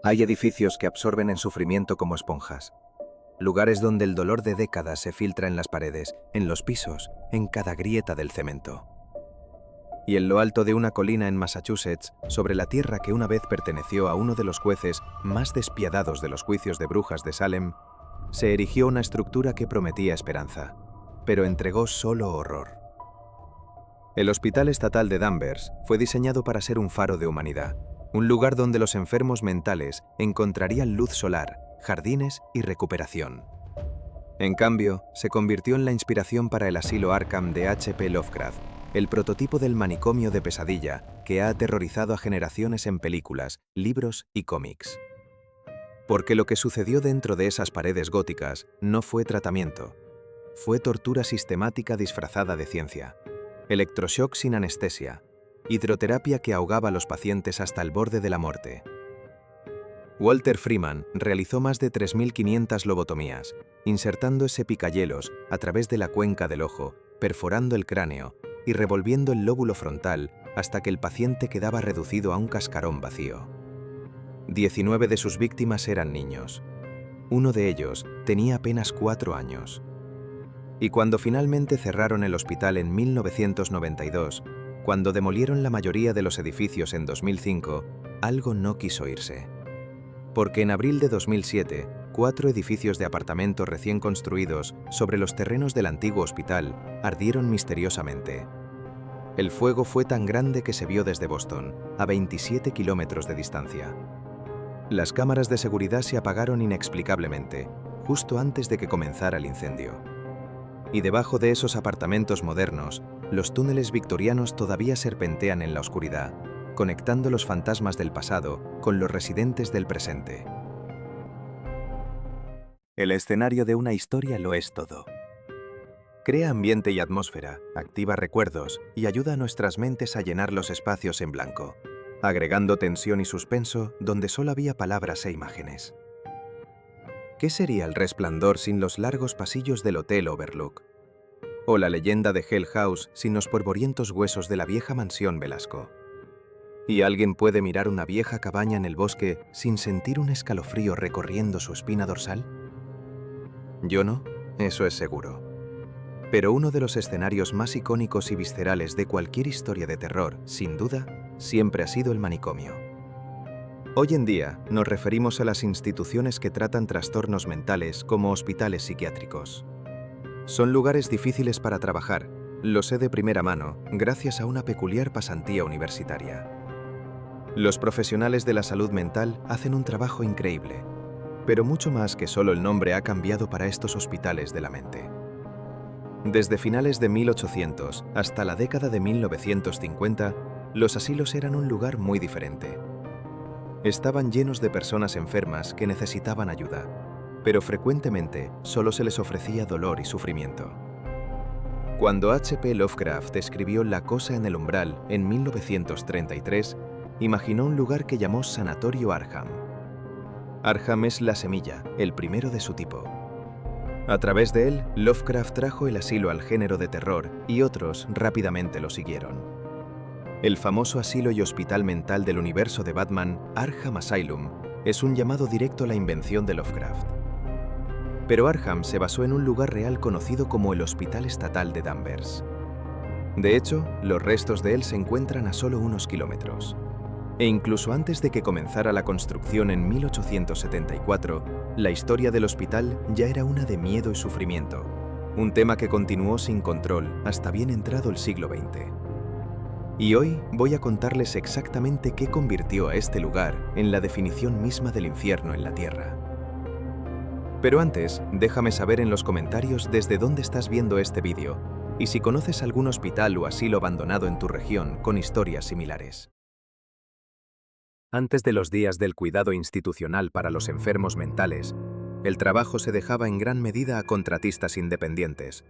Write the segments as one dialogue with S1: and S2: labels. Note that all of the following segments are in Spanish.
S1: Hay edificios que absorben el sufrimiento como esponjas. Lugares donde el dolor de décadas se filtra en las paredes, en los pisos, en cada grieta del cemento. Y en lo alto de una colina en Massachusetts, sobre la tierra que una vez perteneció a uno de los jueces más despiadados de los juicios de brujas de Salem, se erigió una estructura que prometía esperanza, pero entregó solo horror. El Hospital Estatal de Danvers fue diseñado para ser un faro de humanidad, un lugar donde los enfermos mentales encontrarían luz solar, jardines y recuperación. En cambio, se convirtió en la inspiración para el asilo Arkham de H.P. Lovecraft, el prototipo del manicomio de pesadilla que ha aterrorizado a generaciones en películas, libros y cómics. Porque lo que sucedió dentro de esas paredes góticas no fue tratamiento, fue tortura sistemática disfrazada de ciencia, electroshock sin anestesia, hidroterapia que ahogaba a los pacientes hasta el borde de la muerte. Walter Freeman realizó más de 3.500 lobotomías, insertando ese picahielos a través de la cuenca del ojo, perforando el cráneo y revolviendo el lóbulo frontal hasta que el paciente quedaba reducido a un cascarón vacío. 19 de sus víctimas eran niños. Uno de ellos tenía apenas 4 años. Y cuando finalmente cerraron el hospital en 1992, cuando demolieron la mayoría de los edificios en 2005, algo no quiso irse. Porque en abril de 2007, 4 edificios de apartamentos recién construidos sobre los terrenos del antiguo hospital ardieron misteriosamente. El fuego fue tan grande que se vio desde Boston, a 27 kilómetros de distancia. Las cámaras de seguridad se apagaron inexplicablemente, justo antes de que comenzara el incendio. Y debajo de esos apartamentos modernos, los túneles victorianos todavía serpentean en la oscuridad, conectando los fantasmas del pasado con los residentes del presente. El escenario de una historia lo es todo. Crea ambiente y atmósfera, activa recuerdos y ayuda a nuestras mentes a llenar los espacios en blanco, agregando tensión y suspenso donde solo había palabras e imágenes. ¿Qué sería El Resplandor sin los largos pasillos del Hotel Overlook? ¿O la leyenda de Hell House sin los polvorientos huesos de la vieja mansión Velasco? ¿Y alguien puede mirar una vieja cabaña en el bosque sin sentir un escalofrío recorriendo su espina dorsal? Yo no, eso es seguro. Pero uno de los escenarios más icónicos y viscerales de cualquier historia de terror, sin duda, siempre ha sido el manicomio. Hoy en día nos referimos a las instituciones que tratan trastornos mentales como hospitales psiquiátricos. Son lugares difíciles para trabajar, lo sé de primera mano, gracias a una peculiar pasantía universitaria. Los profesionales de la salud mental hacen un trabajo increíble, pero mucho más que solo el nombre ha cambiado para estos hospitales de la mente. Desde finales de 1800 hasta la década de 1950, los asilos eran un lugar muy diferente. Estaban llenos de personas enfermas que necesitaban ayuda, pero frecuentemente solo se les ofrecía dolor y sufrimiento. Cuando H.P. Lovecraft escribió La cosa en el umbral en 1933, imaginó un lugar que llamó Sanatorio Arkham. Arkham es la semilla, el primero de su tipo. A través de él, Lovecraft trajo el asilo al género de terror y otros rápidamente lo siguieron. El famoso asilo y hospital mental del universo de Batman, Arkham Asylum, es un llamado directo a la invención de Lovecraft. Pero Arkham se basó en un lugar real conocido como el Hospital Estatal de Danvers. De hecho, los restos de él se encuentran a solo unos kilómetros. E incluso antes de que comenzara la construcción en 1874, la historia del hospital ya era una de miedo y sufrimiento, un tema que continuó sin control hasta bien entrado el siglo XX. Y hoy voy a contarles exactamente qué convirtió a este lugar en la definición misma del infierno en la Tierra. Pero antes, déjame saber en los comentarios desde dónde estás viendo este vídeo y si conoces algún hospital o asilo abandonado en tu región con historias similares. Antes de los días del cuidado institucional para los enfermos mentales, el trabajo se dejaba en gran medida a contratistas independientes,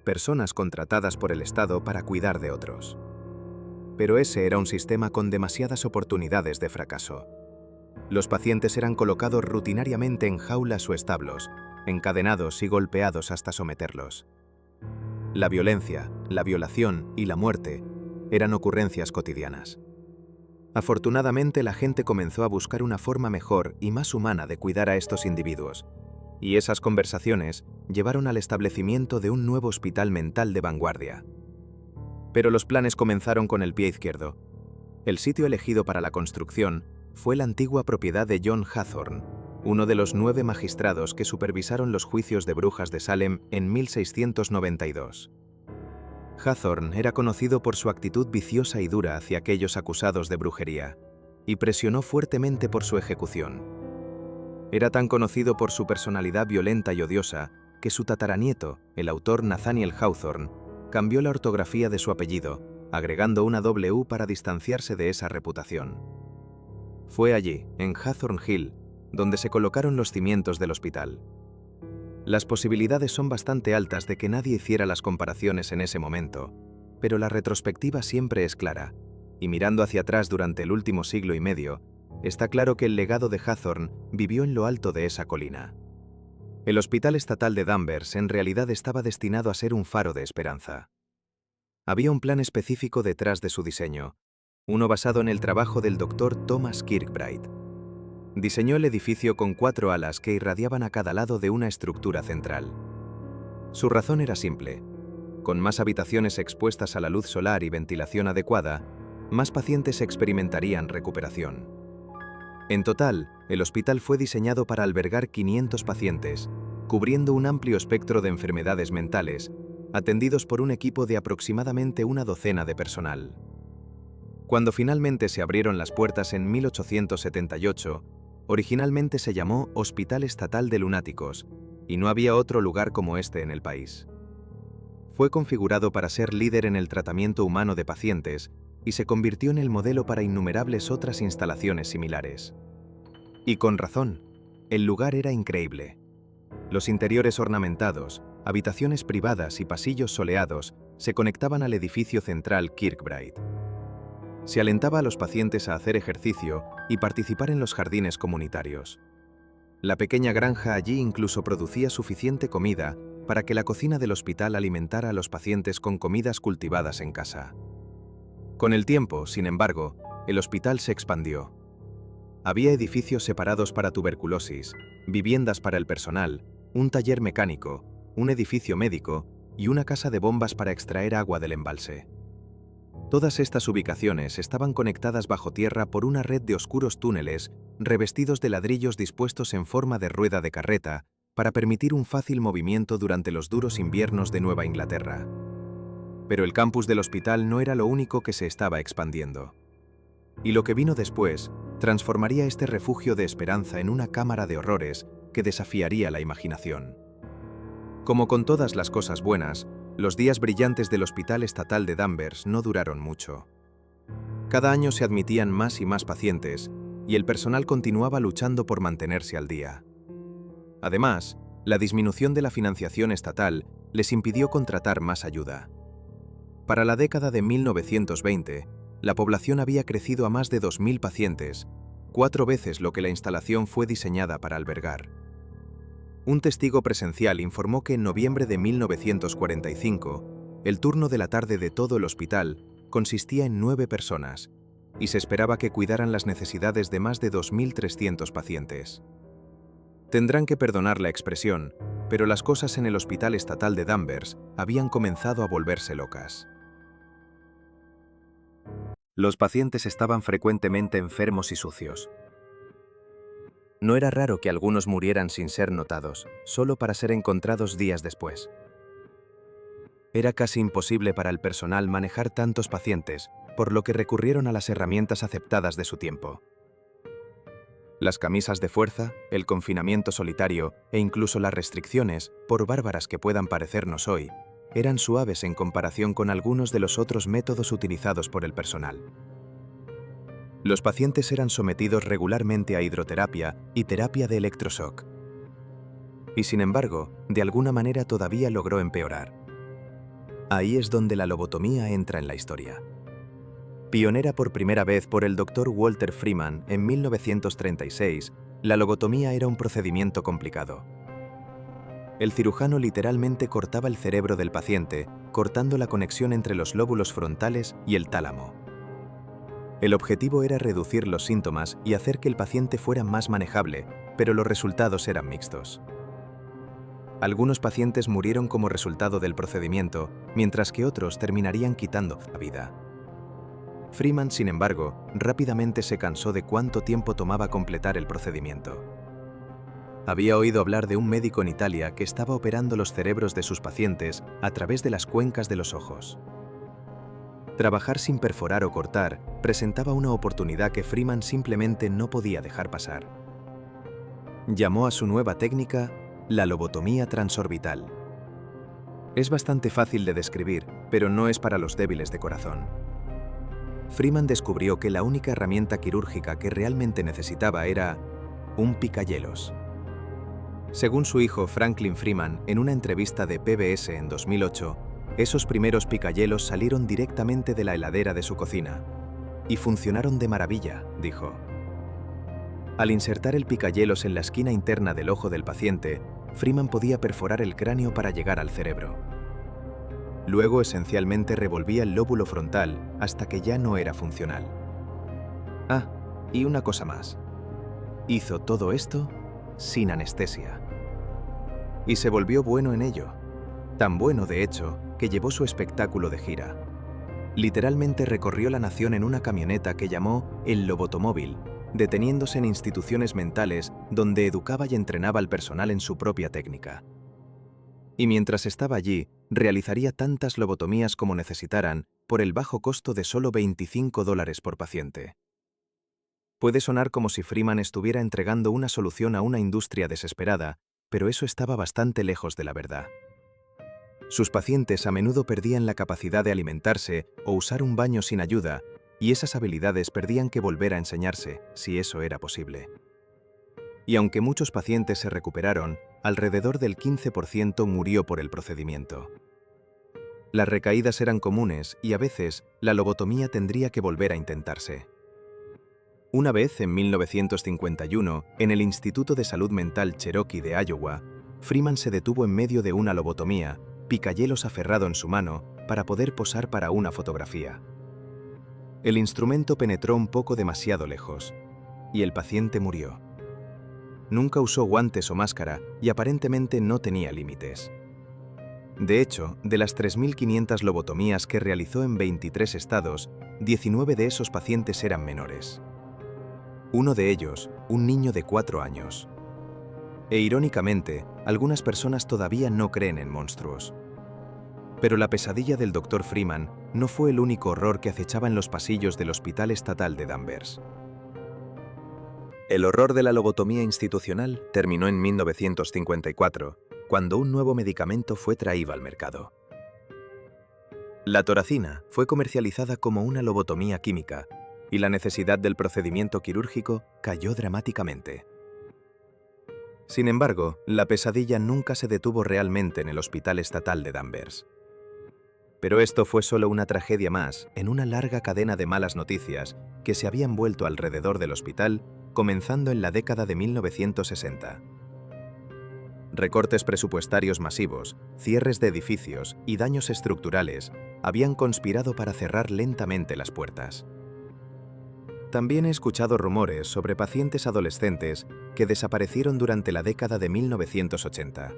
S1: personas contratadas por el Estado para cuidar de otros. Pero ese era un sistema con demasiadas oportunidades de fracaso. Los pacientes eran colocados rutinariamente en jaulas o establos, encadenados y golpeados hasta someterlos. La violencia, la violación y la muerte eran ocurrencias cotidianas. Afortunadamente, la gente comenzó a buscar una forma mejor y más humana de cuidar a estos individuos, y esas conversaciones llevaron al establecimiento de un nuevo hospital mental de vanguardia. Pero los planes comenzaron con el pie izquierdo. El sitio elegido para la construcción fue la antigua propiedad de John Hathorne, uno de los 9 magistrados que supervisaron los juicios de brujas de Salem en 1692. Hathorne era conocido por su actitud viciosa y dura hacia aquellos acusados de brujería, y presionó fuertemente por su ejecución. Era tan conocido por su personalidad violenta y odiosa que su tataranieto, el autor Nathaniel Hawthorne, cambió la ortografía de su apellido, agregando una W para distanciarse de esa reputación. Fue allí, en Hawthorne Hill, donde se colocaron los cimientos del hospital. Las posibilidades son bastante altas de que nadie hiciera las comparaciones en ese momento, pero la retrospectiva siempre es clara, y mirando hacia atrás durante el último siglo y medio, está claro que el legado de Hathorne vivió en lo alto de esa colina. El Hospital Estatal de Danvers en realidad estaba destinado a ser un faro de esperanza. Había un plan específico detrás de su diseño, uno basado en el trabajo del Dr. Thomas Kirkbride. Diseñó el edificio con 4 alas que irradiaban a cada lado de una estructura central. Su razón era simple. Con más habitaciones expuestas a la luz solar y ventilación adecuada, más pacientes experimentarían recuperación. En total, el hospital fue diseñado para albergar 500 pacientes, cubriendo un amplio espectro de enfermedades mentales, atendidos por un equipo de aproximadamente una docena de personal. Cuando finalmente se abrieron las puertas en 1878, originalmente se llamó Hospital Estatal de Lunáticos, y no había otro lugar como este en el país. Fue configurado para ser líder en el tratamiento humano de pacientes y se convirtió en el modelo para innumerables otras instalaciones similares. Y con razón, el lugar era increíble. Los interiores ornamentados, habitaciones privadas y pasillos soleados se conectaban al edificio central Kirkbride. Se alentaba a los pacientes a hacer ejercicio y participar en los jardines comunitarios. La pequeña granja allí incluso producía suficiente comida para que la cocina del hospital alimentara a los pacientes con comidas cultivadas en casa. Con el tiempo, sin embargo, el hospital se expandió. Había edificios separados para tuberculosis, viviendas para el personal, un taller mecánico, un edificio médico y una casa de bombas para extraer agua del embalse. Todas estas ubicaciones estaban conectadas bajo tierra por una red de oscuros túneles revestidos de ladrillos dispuestos en forma de rueda de carreta para permitir un fácil movimiento durante los duros inviernos de Nueva Inglaterra. Pero el campus del hospital no era lo único que se estaba expandiendo. Y lo que vino después transformaría este refugio de esperanza en una cámara de horrores que desafiaría la imaginación. Como con todas las cosas buenas, los días brillantes del Hospital Estatal de Danvers no duraron mucho. Cada año se admitían más y más pacientes, y el personal continuaba luchando por mantenerse al día. Además, la disminución de la financiación estatal les impidió contratar más ayuda. Para la década de 1920, la población había crecido a más de 2.000 pacientes, 4 veces lo que la instalación fue diseñada para albergar. Un testigo presencial informó que en noviembre de 1945, el turno de la tarde de todo el hospital consistía en 9 personas, y se esperaba que cuidaran las necesidades de más de 2.300 pacientes. Tendrán que perdonar la expresión, pero las cosas en el Hospital Estatal de Danvers habían comenzado a volverse locas. Los pacientes estaban frecuentemente enfermos y sucios. No era raro que algunos murieran sin ser notados, solo para ser encontrados días después. Era casi imposible para el personal manejar tantos pacientes, por lo que recurrieron a las herramientas aceptadas de su tiempo. Las camisas de fuerza, el confinamiento solitario e incluso las restricciones, por bárbaras que puedan parecernos hoy, eran suaves en comparación con algunos de los otros métodos utilizados por el personal. Los pacientes eran sometidos regularmente a hidroterapia y terapia de electroshock. Y sin embargo, de alguna manera todavía logró empeorar. Ahí es donde la lobotomía entra en la historia. Pionera por primera vez por el Dr. Walter Freeman en 1936, la lobotomía era un procedimiento complicado. El cirujano literalmente cortaba el cerebro del paciente, cortando la conexión entre los lóbulos frontales y el tálamo. El objetivo era reducir los síntomas y hacer que el paciente fuera más manejable, pero los resultados eran mixtos. Algunos pacientes murieron como resultado del procedimiento, mientras que otros terminarían quitando la vida. Freeman, sin embargo, rápidamente se cansó de cuánto tiempo tomaba completar el procedimiento. Había oído hablar de un médico en Italia que estaba operando los cerebros de sus pacientes a través de las cuencas de los ojos. Trabajar sin perforar o cortar presentaba una oportunidad que Freeman simplemente no podía dejar pasar. Llamó a su nueva técnica la lobotomía transorbital. Es bastante fácil de describir, pero no es para los débiles de corazón. Freeman descubrió que la única herramienta quirúrgica que realmente necesitaba era un picahielos. Según su hijo Franklin Freeman, en una entrevista de PBS en 2008, esos primeros picahielos salieron directamente de la heladera de su cocina. Y funcionaron de maravilla, dijo. Al insertar el picahielos en la esquina interna del ojo del paciente, Freeman podía perforar el cráneo para llegar al cerebro. Luego, esencialmente, revolvía el lóbulo frontal hasta que ya no era funcional. Ah, y una cosa más. Hizo todo esto sin anestesia. Y se volvió bueno en ello. Tan bueno, de hecho, que llevó su espectáculo de gira. Literalmente recorrió la nación en una camioneta que llamó el Lobotomóvil, deteniéndose en instituciones mentales donde educaba y entrenaba al personal en su propia técnica. Y mientras estaba allí, realizaría tantas lobotomías como necesitaran por el bajo costo de solo $25 por paciente. Puede sonar como si Freeman estuviera entregando una solución a una industria desesperada, pero eso estaba bastante lejos de la verdad. Sus pacientes a menudo perdían la capacidad de alimentarse o usar un baño sin ayuda, y esas habilidades perdían que volver a enseñarse, si eso era posible. Y aunque muchos pacientes se recuperaron, alrededor del 15% murió por el procedimiento. Las recaídas eran comunes y a veces la lobotomía tendría que volver a intentarse. Una vez, en 1951, en el Instituto de Salud Mental Cherokee de Iowa, Freeman se detuvo en medio de una lobotomía, picahielos aferrado en su mano, para poder posar para una fotografía. El instrumento penetró un poco demasiado lejos, y el paciente murió. Nunca usó guantes o máscara y aparentemente no tenía límites. De hecho, de las 3.500 lobotomías que realizó en 23 estados, 19 de esos pacientes eran menores. Uno de ellos, un niño de 4 años. E irónicamente, algunas personas todavía no creen en monstruos. Pero la pesadilla del Dr. Freeman no fue el único horror que acechaba en los pasillos del Hospital Estatal de Danvers. El horror de la lobotomía institucional terminó en 1954, cuando un nuevo medicamento fue traído al mercado. La toracina fue comercializada como una lobotomía química, y la necesidad del procedimiento quirúrgico cayó dramáticamente. Sin embargo, la pesadilla nunca se detuvo realmente en el Hospital Estatal de Danvers. Pero esto fue solo una tragedia más en una larga cadena de malas noticias que se habían vuelto alrededor del hospital, comenzando en la década de 1960. Recortes presupuestarios masivos, cierres de edificios y daños estructurales habían conspirado para cerrar lentamente las puertas. También he escuchado rumores sobre pacientes adolescentes que desaparecieron durante la década de 1980.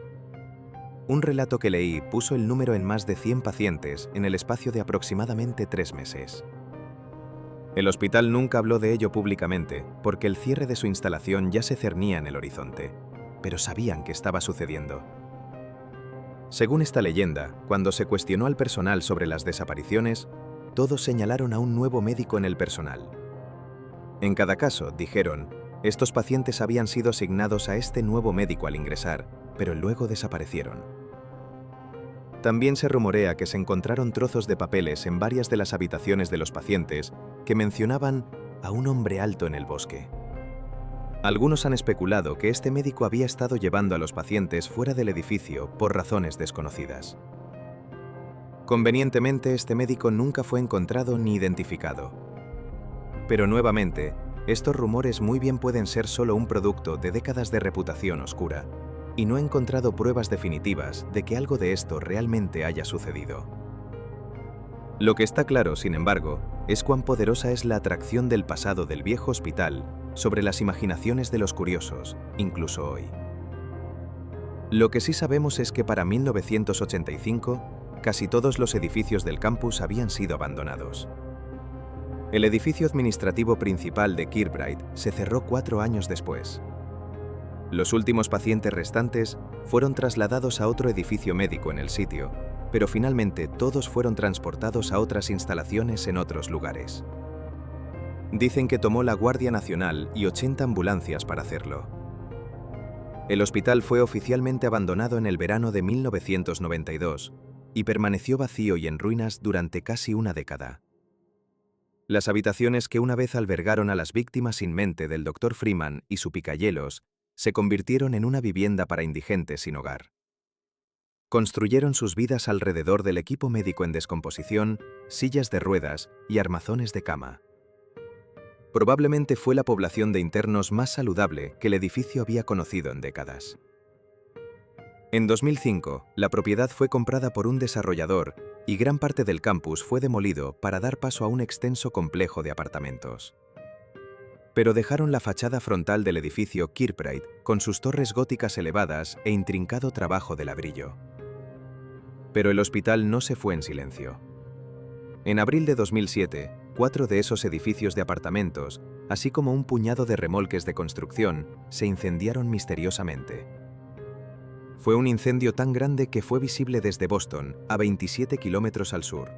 S1: Un relato que leí puso el número en más de 100 pacientes en el espacio de aproximadamente 3 meses. El hospital nunca habló de ello públicamente porque el cierre de su instalación ya se cernía en el horizonte, pero sabían que estaba sucediendo. Según esta leyenda, cuando se cuestionó al personal sobre las desapariciones, todos señalaron a un nuevo médico en el personal. En cada caso, dijeron, estos pacientes habían sido asignados a este nuevo médico al ingresar, pero luego desaparecieron. También se rumorea que se encontraron trozos de papeles en varias de las habitaciones de los pacientes que mencionaban a un hombre alto en el bosque. Algunos han especulado que este médico había estado llevando a los pacientes fuera del edificio por razones desconocidas. Convenientemente, este médico nunca fue encontrado ni identificado. Pero nuevamente, estos rumores muy bien pueden ser solo un producto de décadas de reputación oscura, y no he encontrado pruebas definitivas de que algo de esto realmente haya sucedido. Lo que está claro, sin embargo, es cuán poderosa es la atracción del pasado del viejo hospital sobre las imaginaciones de los curiosos, incluso hoy. Lo que sí sabemos es que para 1985, casi todos los edificios del campus habían sido abandonados. El edificio administrativo principal de Kirkbride se cerró 4 años después. Los últimos pacientes restantes fueron trasladados a otro edificio médico en el sitio, pero finalmente todos fueron transportados a otras instalaciones en otros lugares. Dicen que tomó la Guardia Nacional y 80 ambulancias para hacerlo. El hospital fue oficialmente abandonado en el verano de 1992 y permaneció vacío y en ruinas durante casi una década. Las habitaciones que una vez albergaron a las víctimas sin mente del Dr. Freeman y su picayelos se convirtieron en una vivienda para indigentes sin hogar. Construyeron sus vidas alrededor del equipo médico en descomposición, sillas de ruedas y armazones de cama. Probablemente fue la población de internos más saludable que el edificio había conocido en décadas. En 2005, la propiedad fue comprada por un desarrollador y gran parte del campus fue demolido para dar paso a un extenso complejo de apartamentos. Pero dejaron la fachada frontal del edificio Kirkbride con sus torres góticas elevadas e intrincado trabajo de ladrillo. Pero el hospital no se fue en silencio. En abril de 2007, 4 de esos edificios de apartamentos, así como un puñado de remolques de construcción, se incendiaron misteriosamente. Fue un incendio tan grande que fue visible desde Boston, a 27 kilómetros al sur.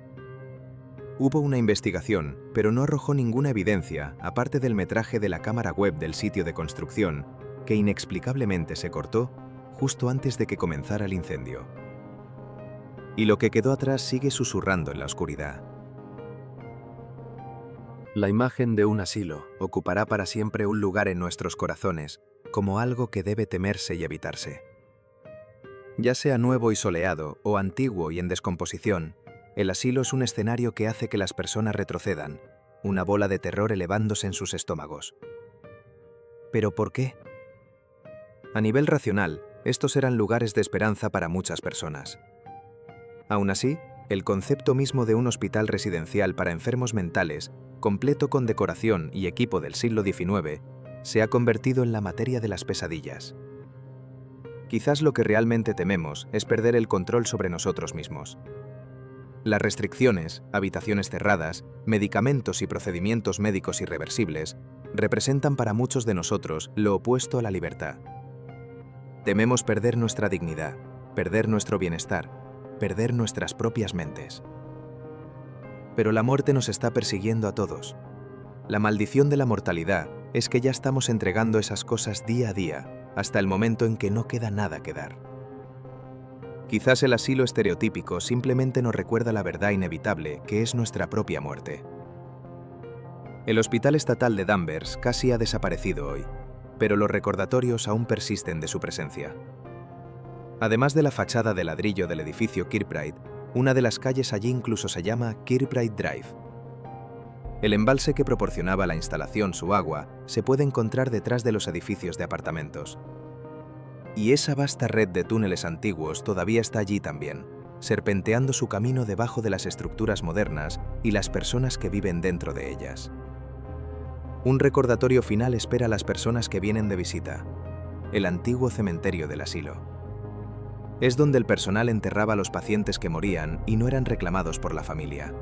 S1: Hubo una investigación, pero no arrojó ninguna evidencia, aparte del metraje de la cámara web del sitio de construcción, que inexplicablemente se cortó justo antes de que comenzara el incendio. Y lo que quedó atrás sigue susurrando en la oscuridad. La imagen de un asilo ocupará para siempre un lugar en nuestros corazones, como algo que debe temerse y evitarse. Ya sea nuevo y soleado o antiguo y en descomposición, el asilo es un escenario que hace que las personas retrocedan, una bola de terror elevándose en sus estómagos. ¿Pero por qué? A nivel racional, estos eran lugares de esperanza para muchas personas. Aún así, el concepto mismo de un hospital residencial para enfermos mentales, completo con decoración y equipo del siglo XIX, se ha convertido en la materia de las pesadillas. Quizás lo que realmente tememos es perder el control sobre nosotros mismos. Las restricciones, habitaciones cerradas, medicamentos y procedimientos médicos irreversibles representan para muchos de nosotros lo opuesto a la libertad. Tememos perder nuestra dignidad, perder nuestro bienestar, perder nuestras propias mentes. Pero la muerte nos está persiguiendo a todos. La maldición de la mortalidad es que ya estamos entregando esas cosas día a día, hasta el momento en que no queda nada que dar. Quizás el asilo estereotípico simplemente nos recuerda la verdad inevitable que es nuestra propia muerte. El Hospital Estatal de Danvers casi ha desaparecido hoy, pero los recordatorios aún persisten de su presencia. Además de la fachada de ladrillo del edificio Kirkbride, una de las calles allí incluso se llama Kirkbride Drive. El embalse que proporcionaba a la instalación su agua se puede encontrar detrás de los edificios de apartamentos. Y esa vasta red de túneles antiguos todavía está allí también, serpenteando su camino debajo de las estructuras modernas y las personas que viven dentro de ellas. Un recordatorio final espera a las personas que vienen de visita: el antiguo cementerio del asilo. Es donde el personal enterraba a los pacientes que morían y no eran reclamados por la familia.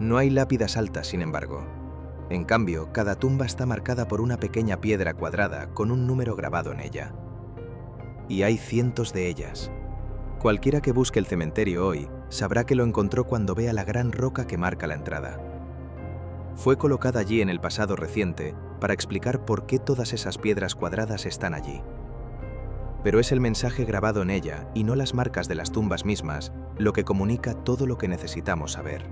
S1: No hay lápidas altas, sin embargo. En cambio, cada tumba está marcada por una pequeña piedra cuadrada con un número grabado en ella. Y hay cientos de ellas. Cualquiera que busque el cementerio hoy sabrá que lo encontró cuando vea la gran roca que marca la entrada. Fue colocada allí en el pasado reciente para explicar por qué todas esas piedras cuadradas están allí. Pero es el mensaje grabado en ella y no las marcas de las tumbas mismas lo que comunica todo lo que necesitamos saber.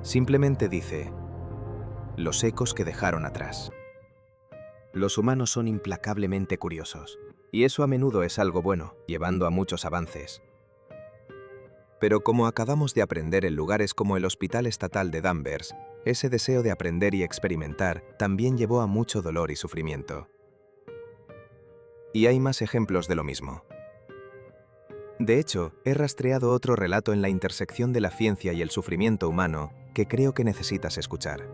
S1: Simplemente dice: los ecos que dejaron atrás. Los humanos son implacablemente curiosos, y eso a menudo es algo bueno, llevando a muchos avances. Pero como acabamos de aprender en lugares como el Hospital Estatal de Danvers, ese deseo de aprender y experimentar también llevó a mucho dolor y sufrimiento. Y hay más ejemplos de lo mismo. De hecho, he rastreado otro relato en la intersección de la ciencia y el sufrimiento humano que creo que necesitas escuchar.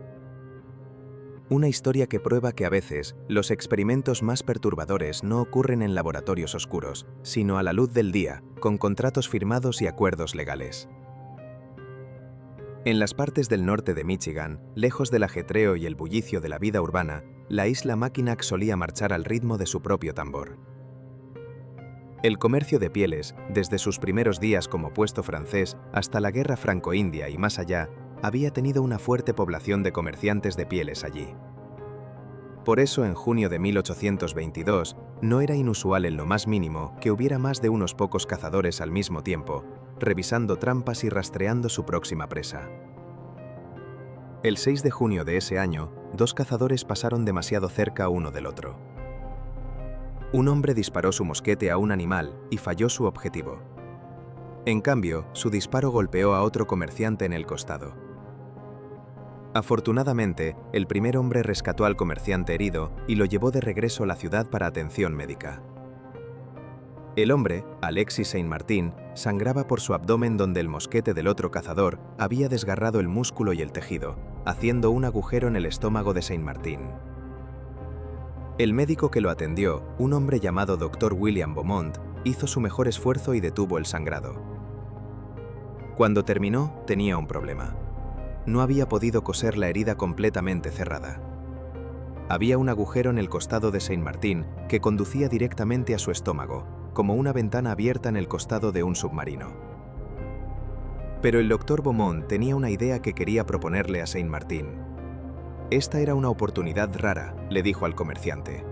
S1: Una historia que prueba que a veces los experimentos más perturbadores no ocurren en laboratorios oscuros, sino a la luz del día, con contratos firmados y acuerdos legales. En las partes del norte de Michigan, lejos del ajetreo y el bullicio de la vida urbana, la isla Mackinac solía marchar al ritmo de su propio tambor. El comercio de pieles, desde sus primeros días como puesto francés hasta la guerra franco-india y más allá, había tenido una fuerte población de comerciantes de pieles allí. Por eso, en junio de 1822, no era inusual en lo más mínimo que hubiera más de unos pocos cazadores al mismo tiempo, revisando trampas y rastreando su próxima presa. El 6 de junio de ese año, dos cazadores pasaron demasiado cerca uno del otro. Un hombre disparó su mosquete a un animal y falló su objetivo. En cambio, su disparo golpeó a otro comerciante en el costado. Afortunadamente, el primer hombre rescató al comerciante herido y lo llevó de regreso a la ciudad para atención médica. El hombre, Alexis Saint-Martin, sangraba por su abdomen donde el mosquete del otro cazador había desgarrado el músculo y el tejido, haciendo un agujero en el estómago de Saint-Martin. El médico que lo atendió, un hombre llamado Dr. William Beaumont, hizo su mejor esfuerzo y detuvo el sangrado. Cuando terminó, tenía un problema. No había podido coser la herida completamente cerrada. Había un agujero en el costado de Saint-Martin que conducía directamente a su estómago, como una ventana abierta en el costado de un submarino. Pero el Dr. Beaumont tenía una idea que quería proponerle a Saint-Martin. Esta era una oportunidad rara, le dijo al comerciante.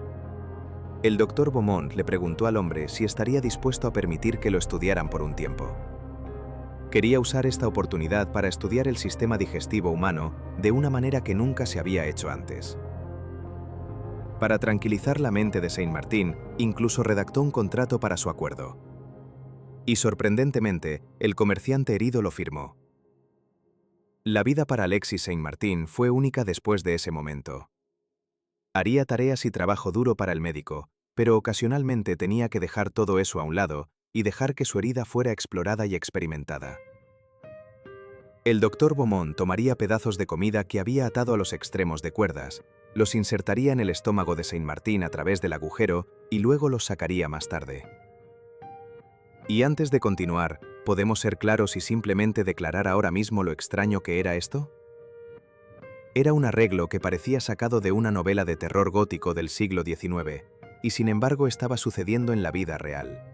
S1: El Dr. Beaumont le preguntó al hombre si estaría dispuesto a permitir que lo estudiaran por un tiempo. Quería usar esta oportunidad para estudiar el sistema digestivo humano de una manera que nunca se había hecho antes. Para tranquilizar la mente de Saint-Martin, incluso redactó un contrato para su acuerdo. Y sorprendentemente, el comerciante herido lo firmó. La vida para Alexis Saint-Martin fue única después de ese momento. Haría tareas y trabajo duro para el médico, pero ocasionalmente tenía que dejar todo eso a un lado y dejar que su herida fuera explorada y experimentada. El Dr. Beaumont tomaría pedazos de comida que había atado a los extremos de cuerdas, los insertaría en el estómago de Saint-Martin a través del agujero y luego los sacaría más tarde. Y antes de continuar, ¿podemos ser claros y simplemente declarar ahora mismo lo extraño que era esto? Era un arreglo que parecía sacado de una novela de terror gótico del siglo XIX, y sin embargo estaba sucediendo en la vida real.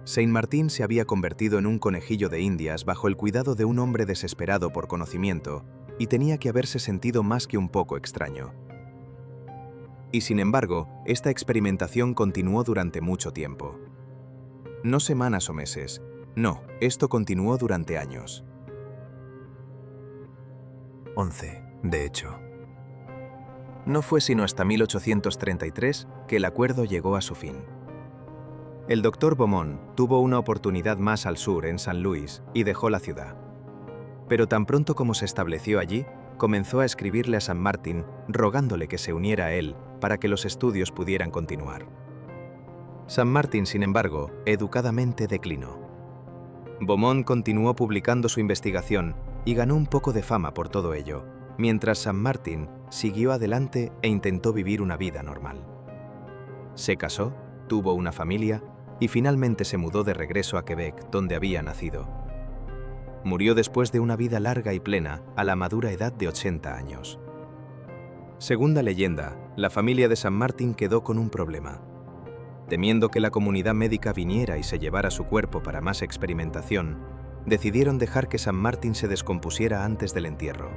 S1: Saint-Martin se había convertido en un conejillo de Indias bajo el cuidado de un hombre desesperado por conocimiento, y tenía que haberse sentido más que un poco extraño. Y sin embargo, esta experimentación continuó durante mucho tiempo. No semanas o meses, no, esto continuó durante años. 11, de hecho. No fue sino hasta 1833 que el acuerdo llegó a su fin. El Dr. Beaumont tuvo una oportunidad más al sur, en San Luis, y dejó la ciudad. Pero tan pronto como se estableció allí, comenzó a escribirle a Saint-Martin rogándole que se uniera a él para que los estudios pudieran continuar. Saint-Martin, sin embargo, educadamente declinó. Beaumont continuó publicando su investigación y ganó un poco de fama por todo ello, mientras Saint-Martin siguió adelante e intentó vivir una vida normal. Se casó, tuvo una familia y finalmente se mudó de regreso a Quebec, donde había nacido. Murió después de una vida larga y plena a la madura edad de 80 años. Según la leyenda, la familia de Saint-Martin quedó con un problema. Temiendo que la comunidad médica viniera y se llevara su cuerpo para más experimentación, decidieron dejar que Saint-Martin se descompusiera antes del entierro.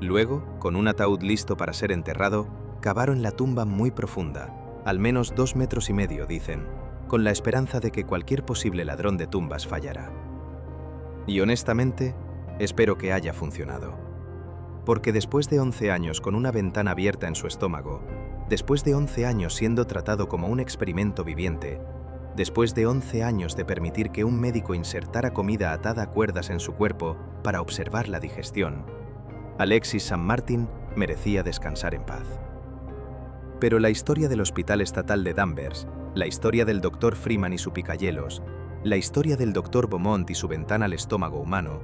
S1: Luego, con un ataúd listo para ser enterrado, cavaron la tumba muy profunda, al menos 2,5 metros, dicen, con la esperanza de que cualquier posible ladrón de tumbas fallara. Y honestamente, espero que haya funcionado. Porque después de 11 años con una ventana abierta en su estómago, después de 11 años siendo tratado como un experimento viviente, después de 11 años de permitir que un médico insertara comida atada a cuerdas en su cuerpo para observar la digestión, Alexis Saint-Martin merecía descansar en paz. Pero la historia del Hospital Estatal de Danvers La historia del Dr. Freeman y su picayelos, la historia del Dr. Beaumont y su ventana al estómago humano,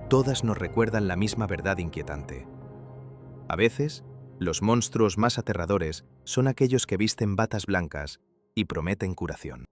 S1: todas nos recuerdan la misma verdad inquietante. A veces, los monstruos más aterradores son aquellos que visten batas blancas y prometen curación.